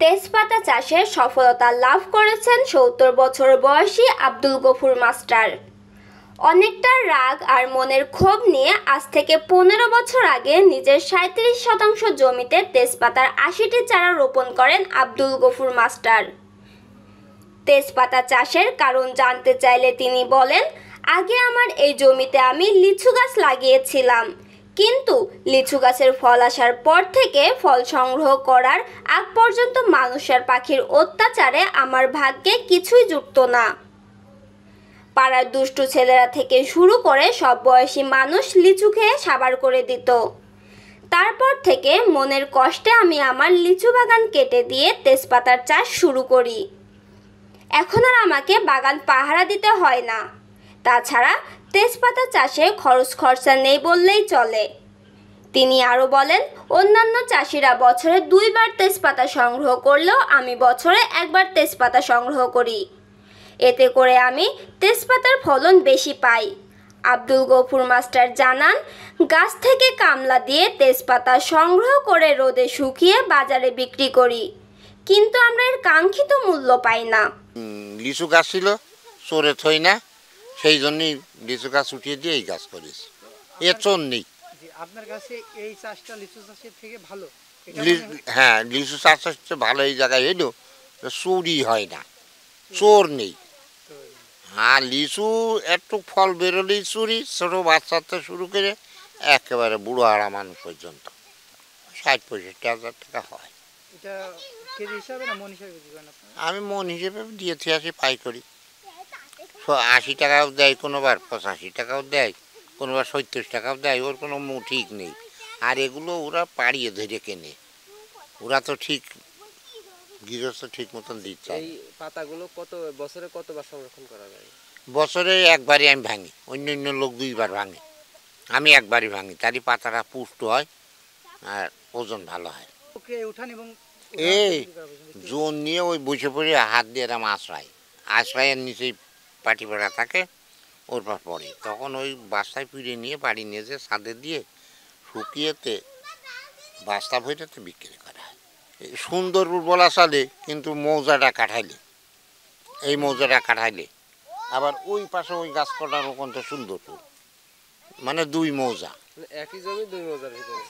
তেজপাতা চাষে সফলতা লাভ করেছেন ৭০ বছর বয়সী আব্দুল গফুর মাস্টার। অনেকটা রাগ আর মনের ক্ষোভ নিয়ে আজ থেকে ১৫ বছর আগে নিজের ৩৭% জমিতে তেজপাতার ৮০টি চারা রোপণ করেন আব্দুল গফুর মাস্টার। তেজপাতা চাষের কারণ জানতে চাইলে তিনি বলেন, আগে আমার এই জমিতে আমি লিচু গাছ লাগিয়েছিলাম, কিন্তু লিচু গাছের ফল আসার পর থেকে ফল সংগ্রহ করার আগ পর্যন্ত মানুষ আর পাখির অত্যাচারে আমার ভাগ্যে কিছুই জুটতো না। পাড়ার দুষ্টু ছেলেরা থেকে শুরু করে সব বয়সী মানুষ লিচু খেয়ে সাবার করে দিত। তারপর থেকে মনের কষ্টে আমি আমার লিচু বাগান কেটে দিয়ে তেজপাতার চাষ শুরু করি। এখন আর আমাকে বাগান পাহারা দিতে হয় না। তাছাড়া তেজপাতা চাষে খরচ খরচা নেই বললেই চলে। তিনি আরও বলেন, অন্যান্য চাষিরা বছরে ২ বার তেজপাতা সংগ্রহ করলেও আমি বছরে ১ বার তেজপাতা সংগ্রহ করি। এতে করে আমি তেজপাতার ফলন বেশি পাই। আব্দুল গফুর মাস্টার জানান, গাছ থেকে কামলা দিয়ে তেজপাতা সংগ্রহ করে রোদে শুকিয়ে বাজারে বিক্রি করি, কিন্তু আমরা এর কাঙ্ক্ষিত মূল্য পাই না। লিচু গাছ ছিল চোরে থই না, সেই জন্যই লিচু গাছ উঠিয়ে দিয়ে এই গাছ করেছি। এর চোর নেই। আপনার কাছে এই চাষটা লিচু চাষের থেকে ভালো? হ্যাঁ, লিচু চাষ হচ্ছে ভালো। এই জায়গায় এলো চুরি হয় না, চোর নেই। আর লিচু একটু ফল বেরোলেই চুরি, ছোটো বাচ্চাতে শুরু করে একেবারে বুড়ো আড়া মানুষ পর্যন্ত ৬০-৬৫ হাজার টাকা হয়। এটা কেজি হিসাবে না মন হিসাবে দিবেন আপনি? আমি মন হিসেবে দিয়েছি, আসি পাইকারি ৮০ টাকাও দেয়, কোনোবার ৮৫ টাকাও দেয়, কোনোবার ৭০ টাকাও দেয়। ওর কোনো ঠিক নেই। আর এগুলো ওরা পাড়িয়ে ধরে কেনে, ওরা তো ঠিক গৃহস্থ ঠিক মতন দিচ্ছে। এই পাতাগুলো বছরে কতবার সংরক্ষণ করা যায়? বছরে একবারই আমি ভাঙি, অন্য লোক ২ বার ভাঙে, আমি একবারই ভাঙি। তারই পাতাটা পুষ্ট হয় আর ওজন ভালো হয়। এই জোন নিয়ে ওই বসে পড়ে হাত দিয়ে এরম আশ্রয়ের নিচেই পাটি পড়া থাকে, ওর পর পড়ে। তখন ওই বাস্তায় পিড়ে নিয়ে বাড়ি নিয়ে যে ছাদে দিয়ে শুকিয়েতে বাস্তা ভইটাতে বিক্রি করা হয়। সুন্দর উর্বরা চলে, কিন্তু মৌজাটা কাটাইলে, এই মৌজাটা কাটাইলে আবার ওই পাশে ওই গাছ কটার ওখান তো সুন্দরপুর, মানে ২ মৌজা, একই জমি ২ মৌজার ভিতরে।